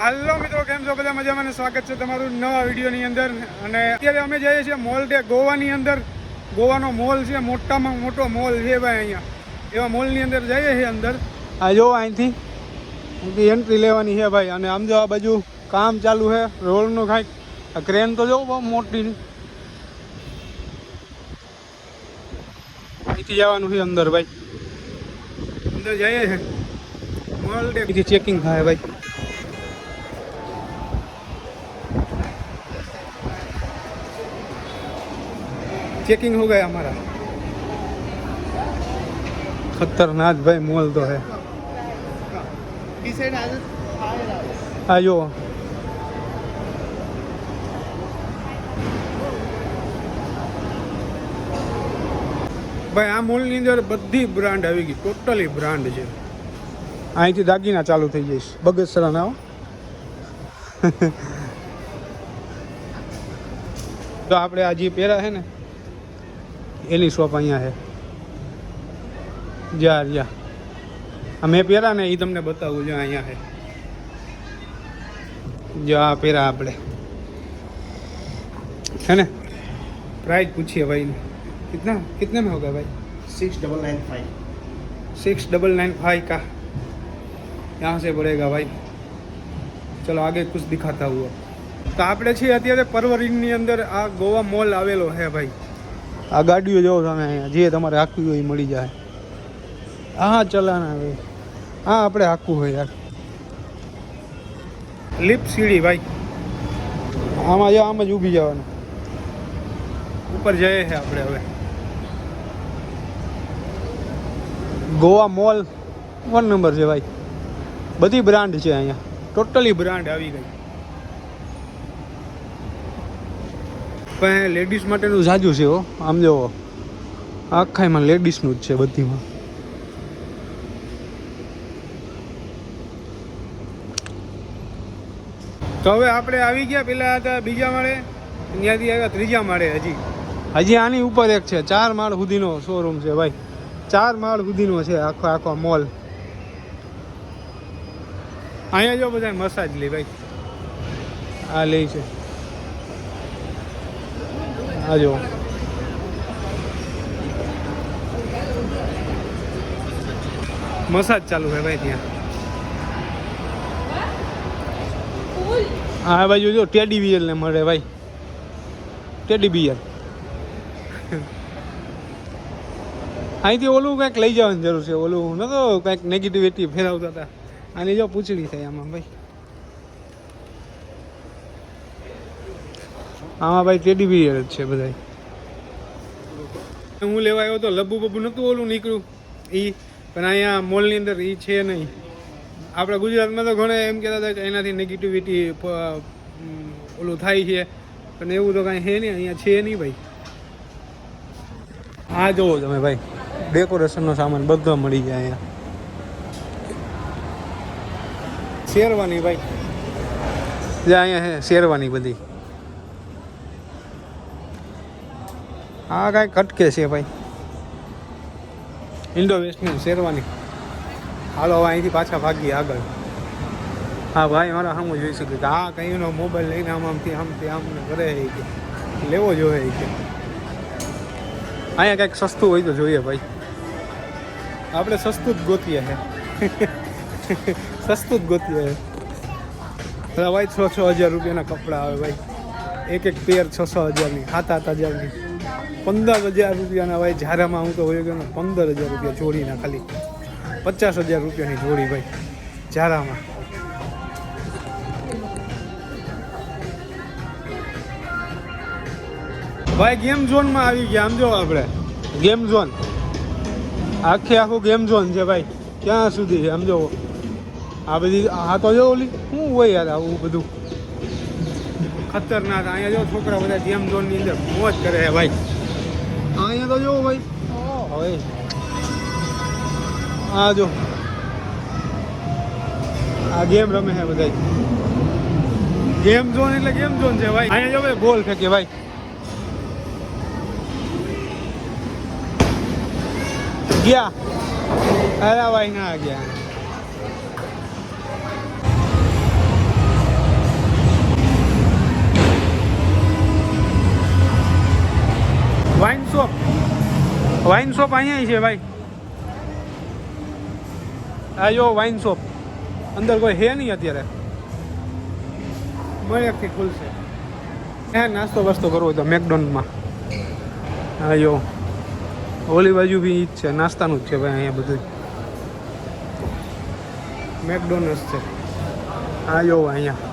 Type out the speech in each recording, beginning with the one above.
હાલો મિત્રો, કેમ છો બધા? મજામાં ને સ્વાગત છે તમારું નવા વિડીયોની અંદર. અને અત્યારે અમે જઈએ છીએ મોલ ડે ગોવાની અંદર. ગોવાનો મોલ છે, મોટામાં મોટો મોલ છે ભાઈ અહીંયા. એવા મોલની અંદર જઈએ છીએ અંદર. આ જો અહીંથી એન્ટ્રી લેવાની છે ભાઈ. અને આમ જો આ બાજુ કામ ચાલુ છે રોડનું કાંઈક. આ ક્રેન તો જો બહુ મોટી. અહીંથી જવાનું છે અંદર ભાઈ. અંદર જઈએ છીએ મોલ ડે. અહીંથી ચેકિંગ થાય ભાઈ. चेकिंग हो गया हमारा. खतरनाक भाई मॉल तो है. आयो भाई आ मॉल ની અંદર બધી બ્રાન્ડ આવી ગઈ. ટોટલી બ્રાન્ડ છે. અહીંથી દાગીના ચાલુ થઈ જઈશ. બગસરા ના તો આપણે આ જે પહેરા છે ને એની શોપ અહીંયા છે. જ્યાં મેં પહેરા ને એ તમને બતાવું. જો અહીંયા છે. જો આ પહેરા આપણે है ना. प्राइस पूछिए भाई. कितने में होगा भाई? 6995 का यहाँ से पड़ेगा भाई. चलो आगे कुछ दिखाता हुआ. તો આપણે છીએ અત્યારે પરવરીની અંદર. આ ગોવા મોલ આવેલો છે ભાઈ. આ ગાડીઓ જોવો તમે અહીંયા. જે તમારે હાંકવી હોય એ મળી જાય. હા ચલાના ભાઈ. હા આપણે હાંકવું હોય યાર. લિફ્ટ સીડી ભાઈ. આમાં જો આમ જ ઊભી જવાનું. ઉપર જઈએ છે આપણે હવે. ગોવા મોલ 1 નંબર છે ભાઈ. બધી બ્રાન્ડ છે અહીંયા. ટોટલી બ્રાન્ડ આવી ગઈ. પણ લેડીઝ માટેનું જાજુ છે હો. આમ જોવો આખામાં લેડીઝનું જ છે બધીમાં. તો હવે આપણે આવી ગયા. પેલા હતા બીજા માળે, ત્યાંથી આવ્યા ત્રીજા માળે. હજી આની ઉપર એક છે. 4 માળ સુધીનો શોરૂમ છે ભાઈ. 4 માળ સુધીનો છે આખો મોલ. અહીંયા જો બધા મસાજ લે ભાઈ. આ લે છે. આ જો મસાજ ચાલુ છે ભાઈ ત્યાં. હા બાજુ જો ટેડી બિયર ને મળે ભાઈ. ટેડી બિયર અહીંથી ઓલું કંઈક લઈ જવાની જરૂર છે. ઓલું નતો કંઈક નેગેટિવિટી ફેરવતા હતા. આની જો પૂછડી થાય આમાં ભાઈ. આમાં ભાઈ ટેડી બિયર જ છે બધા. હું લેવા આવ્યો તો લબુ બબુ નહોતું ઓલું નીકળ્યું એ. પણ અહીંયા મોલની અંદર એ છે નહીં. આપણા ગુજરાતમાં તો ઘણા એમ કહેતા હતા કે એનાથી નેગેટિવિટી ઓલું થાય છે. પણ એવું તો કાંઈ છે નહીં. અહીંયા છે નહીં ભાઈ. આ જોવો તમે ભાઈ. ડેકોરેશનનો સામાન બધો મળી જાય અહીંયા. શેરવાની ભાઈ. જે અહીંયા છે શેરવાની બધી. આ કાંઈ કટકે છે ભાઈ. ઇન્ડો વેસ્ટની શેરવાની. હાલો હવે અહીંથી પાછા ભાગીએ આગળ. હા ભાઈ મારા સામું જોઈ શકે કે આ કંઈનો મોબાઈલ લઈને આમથી આમને કરે કે લેવો જોઈએ કે અહીંયા કંઈક સસ્તું હોય તો જોઈએ ભાઈ. આપણે સસ્તું જ ગોતીએ છે. સસ્તું જ ગોતીએ છે. ભાઈ 6-6 હજાર રૂપિયાના કપડાં આવે ભાઈ. એક પેર 6-6 હજારની, 7-8 હજારની, 15,000 રૂપિયાના ભાઈ. ઝારામાં હું તો હોય ગયો 15,000 રૂપિયા જોડીના ખાલી. 50,000 રૂપિયાની જોડી ભાઈ ઝારામાં. ભાઈ ગેમ ઝોનમાં આવી ગયા. આમ જો આપણે ગેમ ઝોન. આખું ગેમ ઝોન છે ભાઈ. ક્યાં સુધી છે આમ જો. આ બધી આ તો જો ઓલી શું હોય યાર આવું બધું ખતરનાક. અહીંયા જો છોકરા બધા ગેમ ઝોનની અંદર મોજ કરે છે ભાઈ. અહીંયા તો જો ભાઈ હવે આ જો આ ગેમ રમે છે બધા. ગેમ ઝોન એટલે ગેમ ઝોન છે ભાઈ. અહીંયા જો ભાઈ બોલ ફેંકે ભાઈ. ગયા અરે ભાઈ ના ગયા. અહીંયા છે ભાઈ. આ જો વાઇન શોપ, અંદર કોઈ હે નહીં અત્યારે, મળેકથી ખુલશે. હે નાસ્તો વાસ્તો કરવો હોય તો મેકડોનલ્ડમાં. હા જો ઓલી બાજુ બી ઈ જ છે, નાસ્તાનું જ છે ભાઈ અહીંયા બધું. મેકડોનલ્ડ છે. હા જો અહીંયા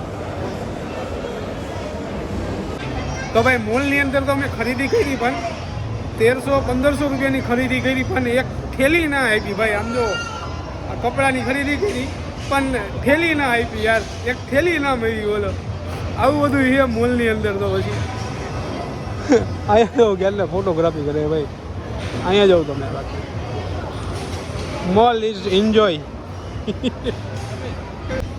તો ભાઈ મોલની અંદર તો અમે ખરીદી કરી, પણ 1300-1500 રૂપિયાની ખરીદી કરી, પણ એક થેલી ના આપી ભાઈ. આમ જો આ કપડાની ખરીદી કરી પણ થેલી ના આપી યાર, એક થેલી ના મળી. બોલો આવું બધું છે મોલની અંદર. તો પછી અહીંયા જાઓ એટલે ફોટોગ્રાફી કરે ભાઈ. અહીંયા જાઓ તમે. બાકી મોલ ઇઝ એન્જોય.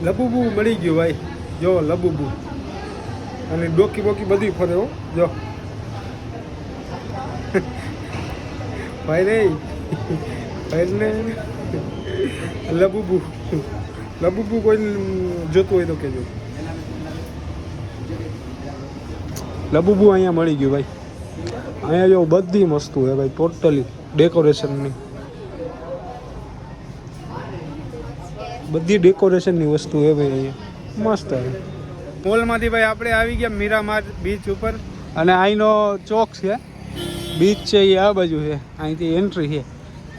લબુબુ મળી ગયું ભાઈ, જો લબુબુ. અને ડોકી બોકી બધી ફરે હો જો ભાઈ રે ભાઈ ને લબુબુ કોઈ જોતું હોય તો કહેજો. લબુબુ અહીંયા મળી ગયું ભાઈ. અહીંયા જો બધી વસ્તુ છે ભાઈ, ટોટલી ડેકોરેશનની બધી ડેકોરેશનની વસ્તુ છે ભાઈ અહીંયા મસ્ત છે. મોલમાંથી ભાઈ આપણે આવી ગયા મીરામાર બીચ ઉપર, અને અહીંનો ચોક છે, બીચ છે એ આ બાજુ છે. અહીંથી એન્ટ્રી છે,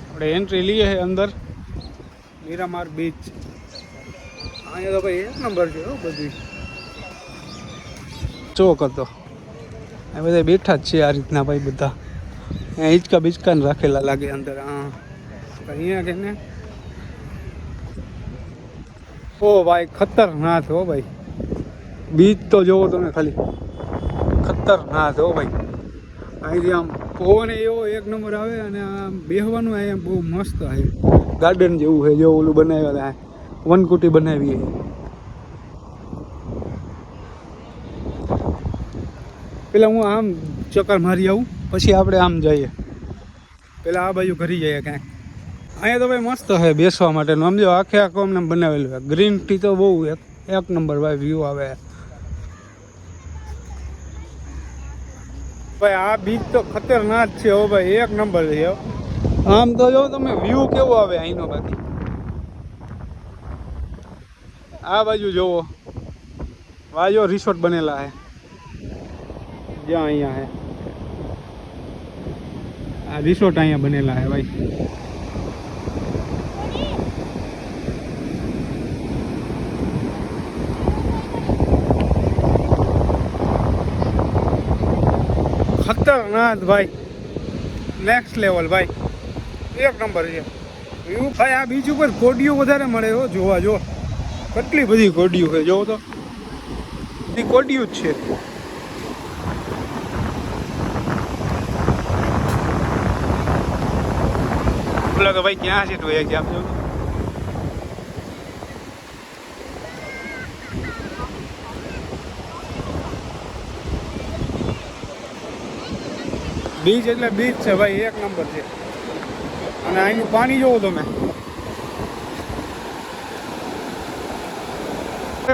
આપણે એન્ટ્રી લઈએ છે અંદર મીરામાર બીચ. અહીંયા તો ભાઈ એક નંબર છે બધું ચોક હતો. આ બધા બેઠા જ છે આ રીતના ભાઈ બધા. અહીંયા હિંચકા બિચકાને રાખેલા લાગે અંદર. હા અહીંયા કે ને ઓ ભાઈ ખતરનાક હો ભાઈ. બીચ તો જોવો તમે ખાલી, ખતરનાક હો ભાઈ. અહીંથી આમ પવન એવો એક નંબર આવે, અને આમ બેહવાનું અહીંયા બહુ મસ્ત છે. ગાર્ડન જેવું છે, જો ઓલું બનાવેલા વનકુટી બનાવી છે. પેલા હું આમ ચક્કર મારી આવું, પછી આપણે આમ જઈએ. પેલા આ બાજુ ઘરી જઈએ ક્યાંક. અહીંયા તો ભાઈ મસ્ત છે બેસવા માટેનું. સમજો આખે આખો અમને બનાવેલું છે. ગ્રીન ટી તો બહુ એક નંબર ભાઈ વ્યૂ આવે ભાઈ. આ બીચ તો ખતરનાક છે હો ભાઈ, એક નંબર છે. આમ તો જો તમે વ્યૂ કેવો આવે અહીંનો. બાકી આ બાજુ જોવો, વાજો રિસોર્ટ બનેલા છે જ્યાં અહીંયા છે. આ રિસોર્ટ અહીંયા બનેલા છે ભાઈ. ખતરનાક ભાઈ, નેક્સ્ટ લેવલ ભાઈ, એક નંબર છે વ્યૂ ભાઈ. આ બીચ ઉપર કોડીઓ વધારે મળે હો જોવા. જો કેટલી બધી કોડીઓ છે, જોવો તો બધી કોડીઓ જ છે. બોલો તો ભાઈ ક્યાં છે તું? એક આપજો. બીચ એટલે બીચ છે ભાઈ, એક નંબર છે. અને અહીંનું પાણી જોવો તમે.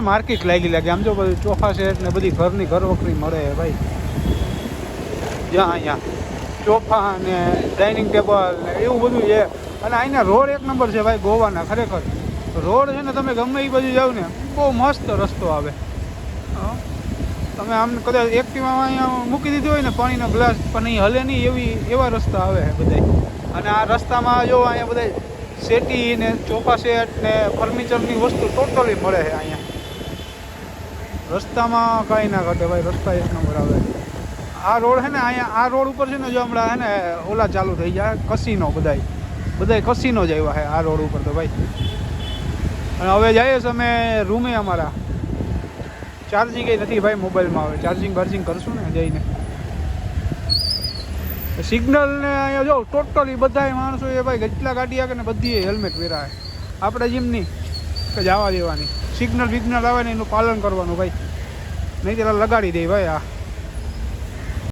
માર્કેટ લાગી લાગે આમ જો, બધું ચોખા સેટ ને બધી ઘરની ઘરવખરી મળે ભાઈ. જ્યાં અહીંયા ચોખા ને ડાઇનિંગ ટેબલ ને એવું બધું છે. અને અહીંના રોડ એક નંબર છે ભાઈ ગોવાના. ખરેખર રોડ છે ને, તમે ગમે એ બાજુ જાવ ને બહુ મસ્ત રસ્તો આવે. તમે આમ કદાચ એક્ટિવામાં અહીંયા મૂકી દીધી હોય ને પાણીનો ગ્લાસ, પણ એ હલે નહીં એવા રસ્તા આવે બધા. અને આ રસ્તામાં જો અહીંયા બધા સેટી ને ચોખા સેટ ને ફર્નિચરની વસ્તુ ટોટલી મળે છે અહીંયા. રસ્તામાં કાંઈ ના ઘટે ભાઈ, રસ્તા એક નંબર આવે. આ રોડ છે ને અહીંયા, આ રોડ ઉપર છે ને જો હમણાં છે ને ઓલા ચાલુ થઈ જાય કસીનો, બધાય કસીનો જ આવ્યા છે આ રોડ ઉપર તો ભાઈ. અને હવે જઈએ છીએ અમે રૂમે. અમારા ચાર્જિંગ નથી ભાઈ મોબાઈલમાં. હવે ચાર્જિંગ કરશું ને જઈને. સિગ્નલ ને અહીંયા જો ટોટલી બધા માણસો એ ભાઈ કેટલા ગાડી આવે ને બધી હેલ્મેટ પહેરાવે. આપણે જેમ નહીં કે જવા દેવાની. સિગ્નલ આવે ને એનું પાલન કરવાનું ભાઈ, નહીં ત્યારે લગાડી દે ભાઈ. આ